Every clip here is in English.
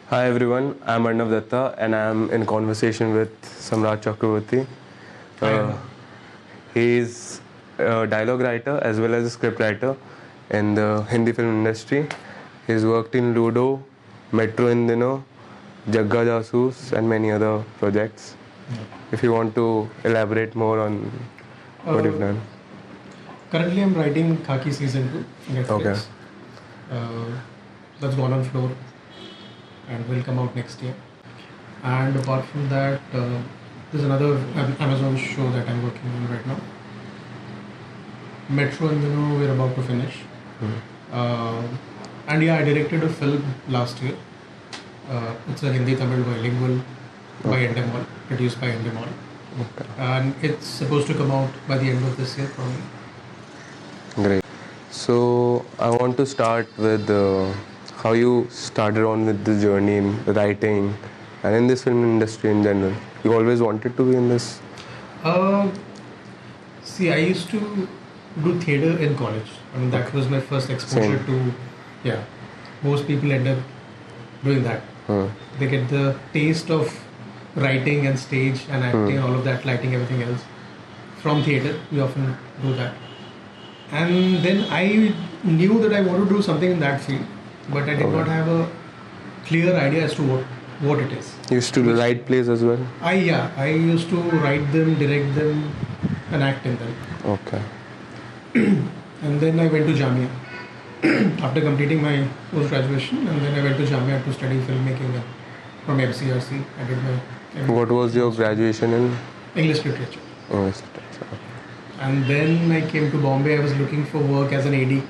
Hi everyone, I'm Arnav Datta and I'm in conversation with Samrat Chakravarti. He is a dialogue writer as well as a script writer in the Hindi film industry. He's worked in Ludo, Metro in Dino, Jagga Jasoos and many other projects. If you want to elaborate more on what you've done. Currently, I'm writing Khaki Season 2 Netflix. Okay. That's gone on floor and will come out next year. And apart from that, there's another Amazon show that I'm working on right now. Metro and Dino, we're about to finish. And yeah, I directed a film last year. It's a Hindi-Tamil bilingual by Endemol, produced by Endemol. Okay. And it's supposed to come out by the end of this year probably. Great. So I want to start with how you started on with the journey in writing and in this film industry in general. You always wanted to be in this? See, I used to do theatre in college. I mean, that was my first exposure to, yeah. Most people end up doing that. They get the taste of writing and stage and acting, all of that, lighting, everything else from theatre. We often do that. And then I knew that I wanted to do something in that field, but I did not have a clear idea as to what it is. You used to write plays as well? I used to write them, direct them, and act in them. Okay. And then I went to Jamia after completing my post-graduation, and then I went to Jamia to study filmmaking from MCRC. I did my What was your graduation in? English literature. English literature. And then I came to Bombay. I was looking for work as an AD.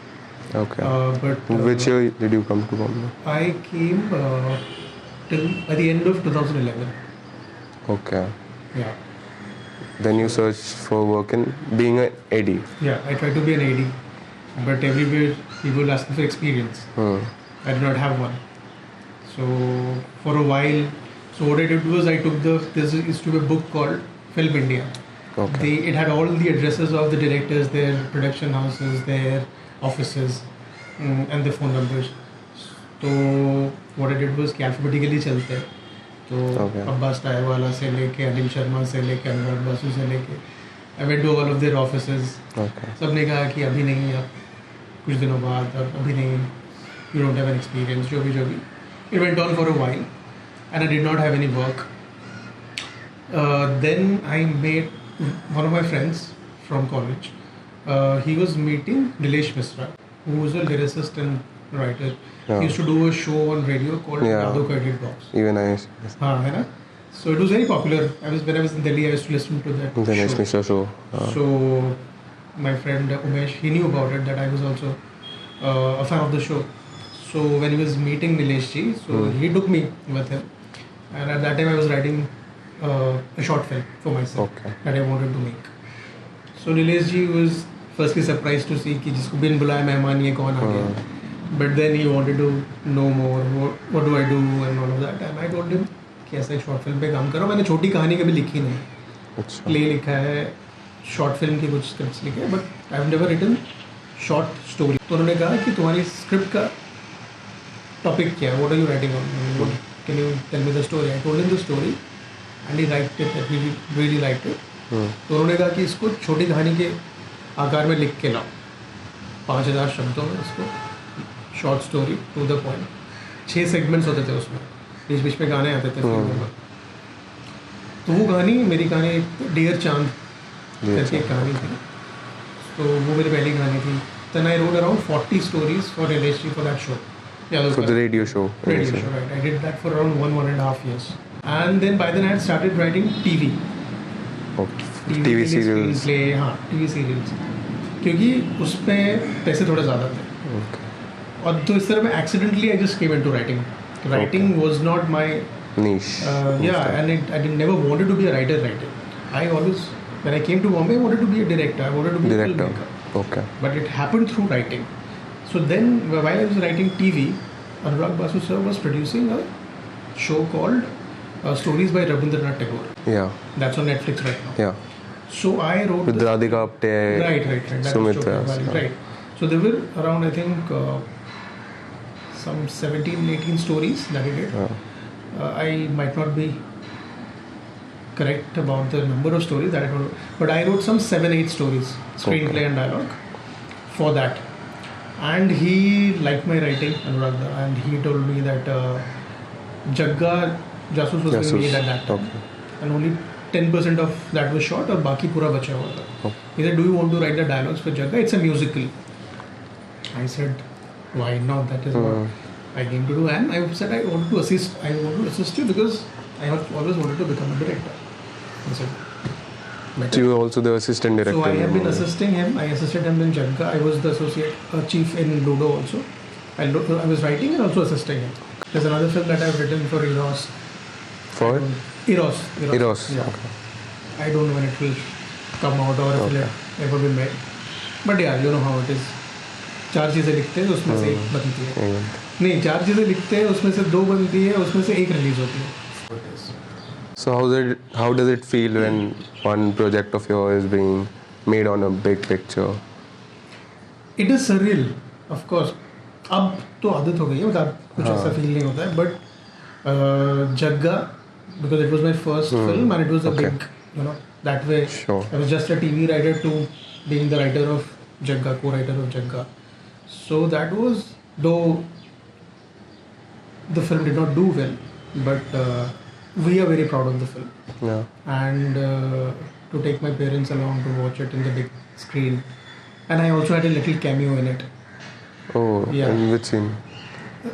Okay. But Which year did you come to Bombay? I came till by the end of 2011. Okay. Yeah. Then you searched for work in being an AD. Yeah, I tried to be an AD, but everywhere people asking for experience. I did not have one. So for a while, so what I did was I took this used to be a book called Film India. Okay. It had all the addresses of the directors, their production houses, their offices, and the phone numbers. So what I did was कि alphabetically चलते हैं. तो अब्बास टायरवाला से लेके अनिल शर्मा से लेके अनुराग बासु से लेके I went to all of their offices. Okay. सबने कहा कि अभी नहीं, अब कुछ दिनों बाद, और अभी नहीं, you don't have an experience, जो भी. It went on for a while, and I did not have any work. Then I made one of my friends from college. He was meeting Nilesh Misra, who was a lyricist and writer. He used to do a show on radio called Yado Credit Box. Even I. hai na? So it was very popular. When I was in Delhi, I used to listen to that Nilesh Misra show. So my friend Umesh, he knew about it, that I was also a fan of the show. So when he was meeting Nilesh ji, so he took me with him. And at that time I was writing a short film for myself that I wanted to make. So Nilesh ji was firstly surprised to see कि जिसको बिन बुलाए मेहमान ये कौन आ गया. But then he wanted to know more. What do I do and all of that. And I told him कि ऐसा एक शॉर्ट फिल्म पे काम करो. मैंने छोटी कहानी कभी लिखी नहीं. प्ले लिखा है, शॉर्ट फिल्म के कुछ स्क्रिप्ट्स लिखे हैं, but I have never written short story. तो उन्होंने कहा कि तुम्हारी स्क्रिप्ट का टॉपिक क्या है, what are you writing on, can you tell me the story. I told him the story and he liked it, he really liked it. तो उन्होंने कहा कि इसको छोटी कहानी के आकार में लिख के लाओ, 5000 शब्दों में इसको, short story to the point. 6 segments होते थे उसमें, बीच बीच में गाने आते थे फिल्मों में. तो वो कहानी, मेरी कहानी डियर चांद करके एक कहानी थी, तो वो मेरी पहली कहानी थी. Then I wrote around 40 stories for Nilesh ji for that show. For the radio show. Radio show, right. I did that for around 1.5 years. And then by then I had started writing TV. TV serials. हाँ, TV serials. क्योंकि उसमें पैसे थोड़े ज़्यादा थे. और तो इस तरह में accidentally I just came into writing. Writing was not my niche. And I never wanted to be a writer. I always, when I came to Bombay, I wanted to be a director. I wanted to be a filmmaker. Okay. But it happened through writing. So then, while I was writing TV, Anurag Basu sir was producing a show called Stories by Rabindranath Tagore. Yeah. That's on Netflix right now. Yeah. So I wrote with Radhika Apte. Right. Sumitra. Right. So there were around, I think, some 17-18 stories that I did. I might not be correct about the number of stories that I wrote, but I wrote some 7-8 stories, screenplay and dialogue for that. And he liked my writing, Anurag, and he told me that Jagga Jasoos was being made at that time, and only 10% of that was shot, और बाकी पूरा बचा हुआ था. He said, "Do you want to write the dialogues for Jagga? It's a musical." I said, "Why not? That is what I came to do." And I said, "I want to assist you because I have always wanted to become a director." I said, So you were also the assistant director. So I have been assisting him. I assisted him in Jagga. I was the associate chief in Ludo also. I was writing and also assisting him. There's another film that I've written for Eros. For? Eros. Eros. Yeah. Okay. I don't know when it will come out or if it will ever be made. But yeah, you know how it is. 4 चीज़ें लिखते हैं उसमें से एक बनती है. नहीं, 4 चीज़ें लिखते हैं उसमें से 2 बनती है, उसमें से 1 रिलीज होती है. So how does it feel when one project of yours is being made on a big picture? It is surreal, of course. अब तो आदत हो गई है, मतलब कुछ ऐसा फील नहीं होता है. But Jagga, because it was my first film and it was a big, that way. Sure. I was just a TV writer to being the writer of Jagga, co-writer of Jagga. So that was, though the film did not do well, but we are very proud of the film. Yeah. And to take my parents along to watch it in the big screen. And I also had a little cameo in it. Oh, yeah. In which scene?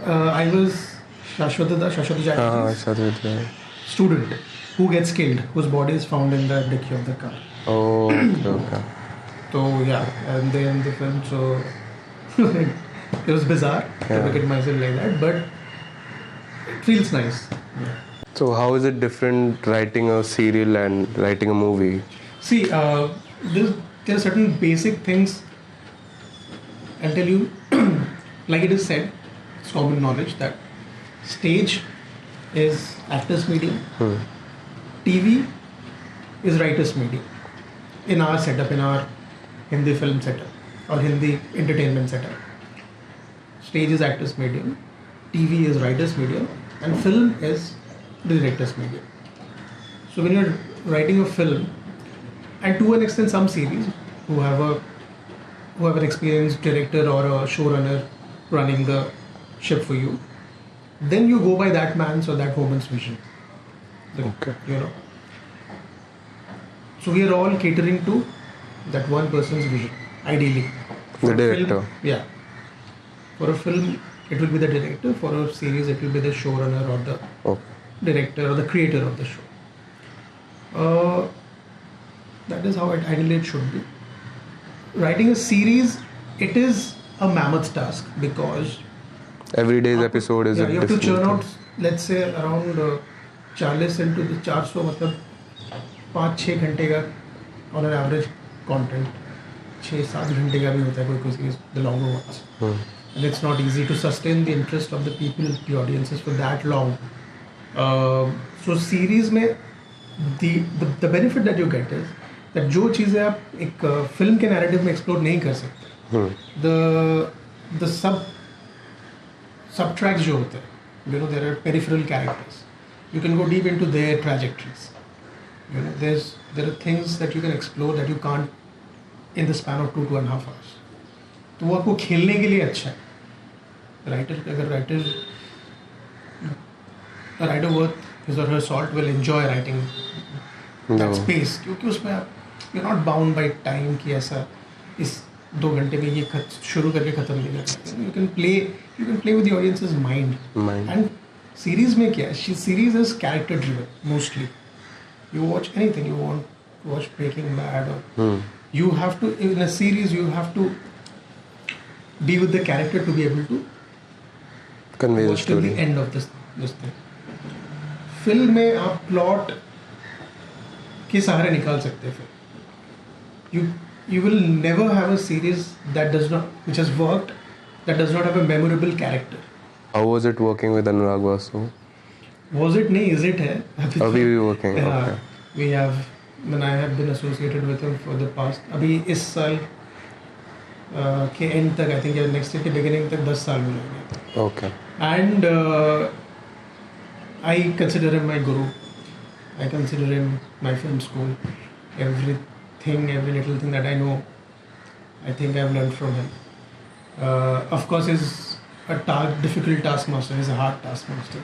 I was Shashwata Jagdi's student who gets killed, whose body is found in the dicky of the car. Oh, okay. So yeah, and then the film, so it was bizarre to look at myself like that, but it feels nice. Yeah. So how is it different writing a serial and writing a movie? See, there are certain basic things I'll tell you, like it is said, it's common knowledge that stage is actor's medium, TV is writer's medium. In our setup, in our Hindi film setup or Hindi entertainment setup, stage is actor's medium, TV is writer's medium, and film is director's medium. So when you're writing a film, and to an extent some series who have an experienced director or a showrunner running the ship for you, then you go by that man's or that woman's vision. Okay. So we are all catering to that one person's vision, ideally. The director. Yeah. For a film, it will be the director. For a series, it will be the showrunner or the director or the creator of the show. That is how ideally it should be. Writing a series, it is a mammoth task because every day's episode is you have to churn out, let's say, around 40 into the 400, मतलब 5-6 घंटे का on an average content. 6-7 घंटे का भी होता है कोई series, the longer ones. And it's not easy to sustain the interest of the people, the audiences for that long. So series में the benefit that you get is that जो चीज़ें आप एक फिल्म के नैरेटिव में explore नहीं कर सकते, the sub tracks जो होते हैं, there are peripheral characters. You can go deep into their trajectories. There are things that you can explore that you can't in the span of 2.5 hours. तो वो आपको खेलने के लिए अच्छा है. A writer worth his or her salt will enjoy writing that space, क्योंकि उसमें आप you're not bound by time कि ऐसा इस 2 घंटे में ये शुरू करके खत्म नहीं कर सकते. You can play with the audience's mind. And series में क्या है? Series is character driven mostly. You watch anything, you want to watch Breaking Bad or you have to, in a series you have to be with the character to be able to convey the story till the end of this thing. Film में आप plot के सहारे निकाल सकते हैं. You will never have a series which has worked that does not have a memorable character. How was it working with Anurag Vasu? Was it? नहीं, is it है. अभी भी working. Okay. We have, when I have been associated with him for the past, अभी इस साल के end तक, I think next year के beginning तक 10 साल मिलेंगे. Okay. And I consider him my guru. I consider him my film school. Everything, every little thing that I know, I think I've learned from him. Of course, he's a difficult taskmaster. He's a hard taskmaster.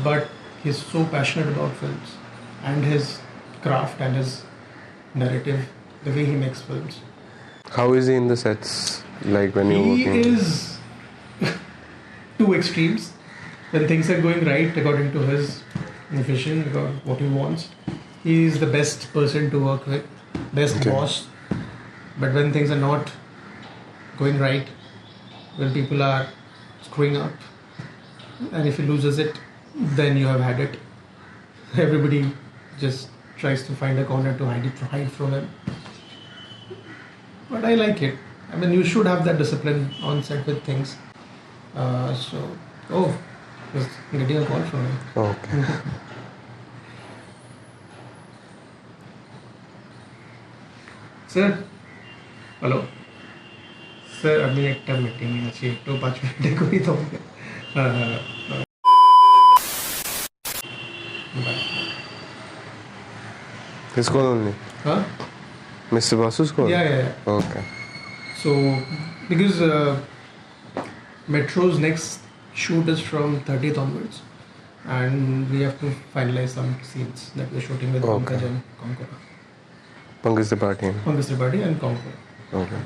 But he's so passionate about films and his craft and his narrative, the way he makes films. How is he in the sets? Like when you're He working? is two extremes. When things are going right according to his vision, what he wants, he is the best person to work with, best Okay. boss. But when things are not going right, when people are screwing up, and if he loses it, then you have had it. Everybody just tries to find a corner to hide from him. But I like it. I mean, you should have that discipline on set with things. Just getting a call from him. Okay. Sir, hello. Sir, अभी एक meeting है, अच्छी 5 minute को ही तो His call only. हाँ Mr. Basu's call? yeah. Okay. So because Metro's next shoot is from 30th onwards, and we have to finalize some scenes that we're shooting with Okay. Pankaj and Konkora. Pankaj Tripathi. Pankaj Tripathi and Konkora. Okay.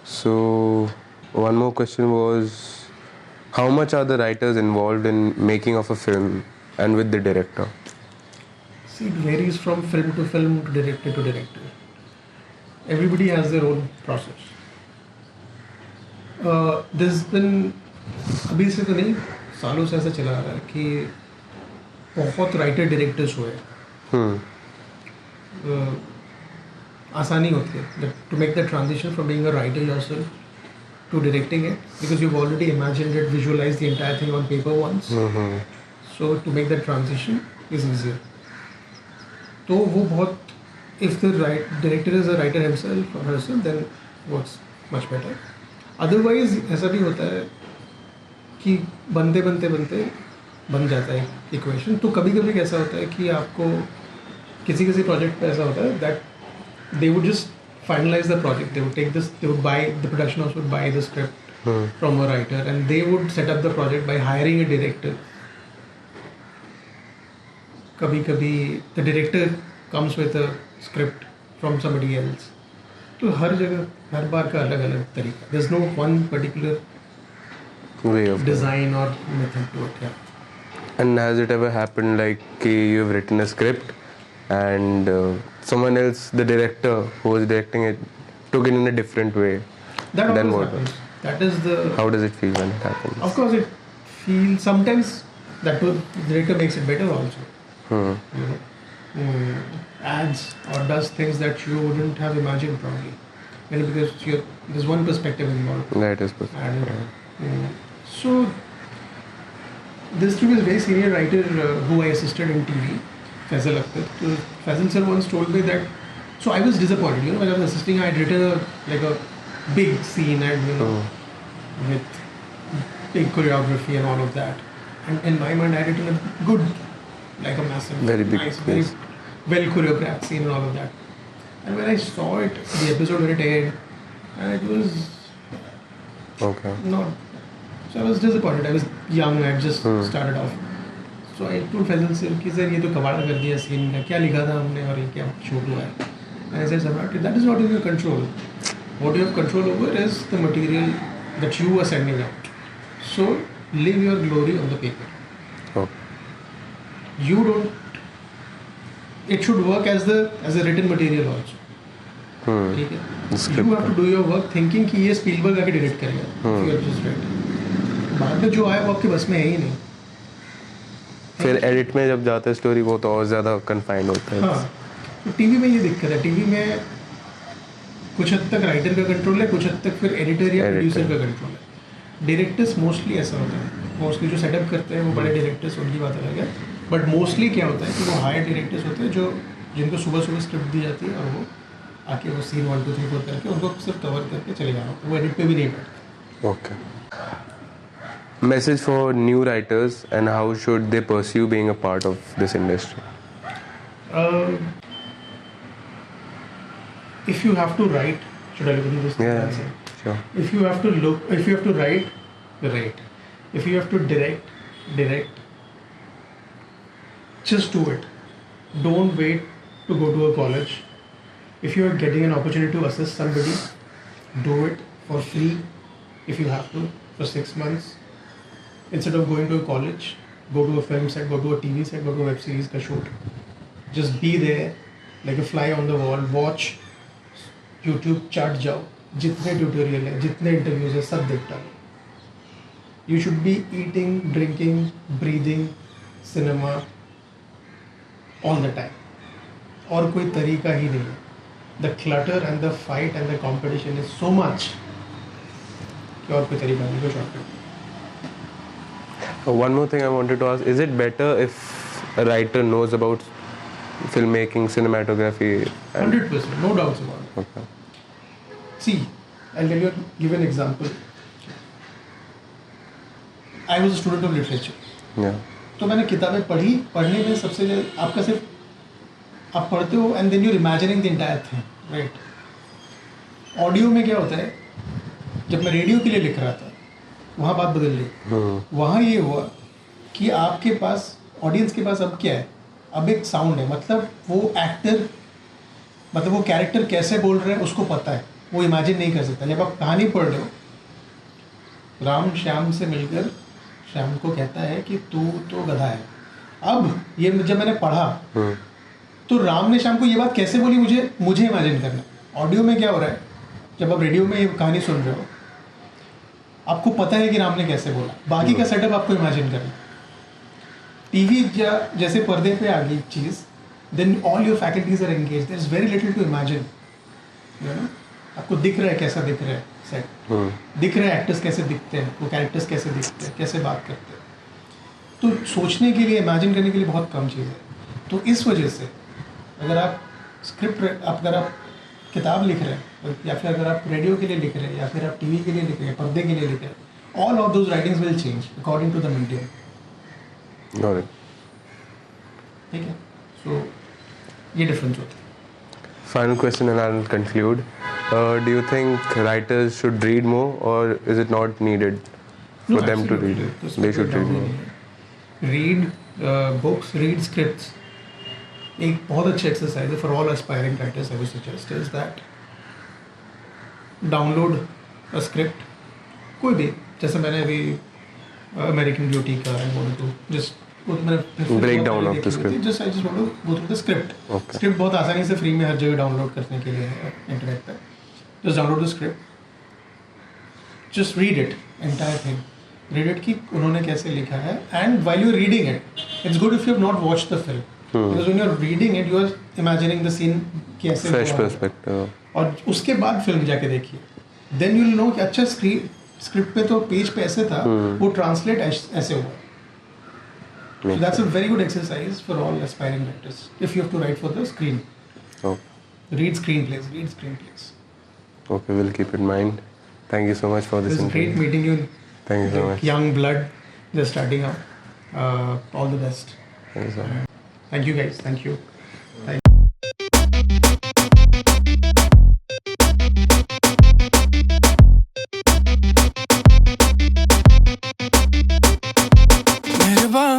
So one more question was, how much are the writers involved in making of a film and with the director? See, it varies from film to film, to director. Everybody has their own process. There's been अभी से तो नहीं, सालों से ऐसा चला आ रहा है कि बहुत राइटर डायरेक्टर्स हुए आसानी होती है to make the transition from being a writer yourself to directing it, because you've already imagined it, visualized the entire thing on paper once. So to make that transition is easier. तो वो बहुत, if the director is a writer himself or herself, then works much better. Otherwise ऐसा भी होता है कि बनते बन जाता है इक्वेशन. तो कभी कभी कैसा होता है कि आपको किसी प्रोजेक्ट पे ऐसा होता है that they would just finalize the project. They would take this, they would buy, the production house would buy the script from a writer, and they would set up the project by hiring a director. कभी the director comes with a script from somebody else. तो हर जगह हर बार का अलग तरीका. There's no one particular Way of design or method to it. Yeah. And has it ever happened like you've written a script and someone else, the director who was directing it, took it in a different way? That Then always what? happens. That is the. How does it feel when it happens? Of course, it feels sometimes that the director makes it better also. You know, adds or does things that you wouldn't have imagined probably, because there's one perspective involved. That is perfect. And so this to be a very senior writer who I assisted in TV, Faisal Akhtar. So Faisal sir once told me that. So I was disappointed. When I was assisting, I had written a big scene and with big choreography and all of that. And in my mind, I had written a good, like a massive, Very big nice, very piece. well choreographed scene and all of that. And when I saw it, the episode when it aired, and it was Okay. not. So I was disappointed. I was young. I had just started off. So I told Faisal sir कि sir ये तो कबाड़ा कर दिया scene का, क्या लिखा था हमने और ये क्या शूट हुआ है. And I said, Samrat, that is not in your control. What you have control over is the material that you are sending out. So live your glory on the paper. Okay. You don't. It should work as a written material also. ठीक है. The You script. have to do your work thinking कि ये Spielberg आके direct करेगा. If you are just writing. बाद में जो आया वो आपके बस में है ही नहीं. फिर एडिट में जब जाता है स्टोरी वो तो और ज़्यादा कन्फाइंड होता है. हाँ. तो टीवी में ये दिक्कत है. टीवी में कुछ हद तक राइटर का कंट्रोल है, कुछ हद तक फिर एडिटर या प्रोड्यूसर का कंट्रोल है. डायरेक्टर्स मोस्टली ऐसा होता है. मोस्टली जो सेटअप करते हैं वो बड़े डायरेक्टर्स, उनकी बात अलग है. बट मोस्टली क्या होता है कि वो हायर डायरेक्टर्स होते हैं जो जिनको सुबह स्क्रिप्ट दी जाती है और वो आके वो सीन 1 2 3 4 करके उनको सिर्फ कवर करके चले जाना. वो एडिट पे भी नहीं बैठते. Okay. message for new writers and how should they pursue being a part of this industry? If you have to write, should I look into this? Yeah, sure. If you have to write, write. If you have to direct. Just do it. Don't wait to go to a college. If you are getting an opportunity to assist somebody, do it for free if you have to for 6 months. Instead of going to a college, go to a film set, go to a TV set, go to a web series ka shoot. Just be there like a fly on the wall. Watch YouTube, चाट जाओ, जितने tutorial है, जितने interviews है, सब देखता रहो. You should be eating, drinking, breathing cinema all the time. और कोई तरीका ही नहीं है. The clutter and the fight and the competition is so much कि और कोई तरीका नहीं, कोई shortcut. One more thing I wanted to ask, is it better if a writer knows about filmmaking, cinematography? 100%, no doubts about it. Okay. See, I'll give an example. I was a student of literature. Yeah. तो मैंने किताबें पढ़ने में सबसे ज़्यादा आपका सिर्फ आप पढ़ते हो and then you imagining the entire thing, right. Audio में क्या होता है, जब मैं रेडियो के लिए लिख रहा था वहाँ बात बदल गई. वहाँ ये हुआ कि आपके पास ऑडियंस के पास अब क्या है, अब एक साउंड है. मतलब वो एक्टर, मतलब वो कैरेक्टर कैसे बोल रहे हैं उसको पता है, वो इमेजिन नहीं कर सकता. जब आप कहानी पढ़ रहे हो, राम श्याम से मिलकर श्याम को कहता है कि तू तो गधा है. अब ये जब मैंने पढ़ा तो राम ने श्याम को ये बात कैसे बोली, मुझे इमेजिन करना. ऑडियो में क्या हो रहा है, जब आप रेडियो में ये कहानी सुन रहे हो आपको पता है कि राम ने कैसे बोला, बाकी का सेटअप आपको इमेजिन करना. टीवी जैसे पर्दे पे आ गई चीज़, then all your faculties are engage, there is very little to imagine. You know, आपको दिख रहा है कैसा दिख रहा है सेट, दिख रहा है एक्टर्स कैसे दिखते हैं, वो कैरेक्टर्स कैसे दिखते हैं, कैसे बात करते हैं. तो सोचने के लिए, इमेजिन करने के लिए बहुत कम चीज़ है. तो इस वजह से अगर आप अगर आप किताब लिख रहे हैं, या फिर अगर आप रेडियो के लिए लिख रहे हैं, या फिर आप टीवी के लिए लिख रहे हैं, पर्दे के लिए लिख रहे हैं, all of those writings will change according to the medium. Got it. ठीक है, सो ये डिफरेंस होता है. Final question and I'll conclude. Do you think writers should read more or is it not needed for them to read? They should read more. Read books, read scripts. एक बहुत अच्छा exercise है for all aspiring writers. I would suggest is that download a script, कोई भी. जैसे मैंने अभी American beauty का I want to just break down of the script. Just I just want to go through the script. Script बहुत आसानी से free में हर जगह डाउनलोड करने के लिए है इंटरनेट पे. Just download the script, just read it, entire thing. Read it कि उन्होंने कैसे लिखा है, and while you are reading it, it's good if you have not watched the film. Because when you're reading it, you are imagining the scene कैसे fresh perspective. और उसके बाद film जाके देखिए, then you'll know कि अच्छा script पे तो पेज पे ऐसे था, वो ट्रांसलेट ऐसे हुआ. So that's a very good exercise for all aspiring writers if you have to write for the screen. Oh. Read screenplays. Okay, we'll keep in mind. Thank you so much for this interview. Great meeting you. Thank you so much. Young blood, just starting out. All the best. Thank you so much. Thank you guys. Thank you.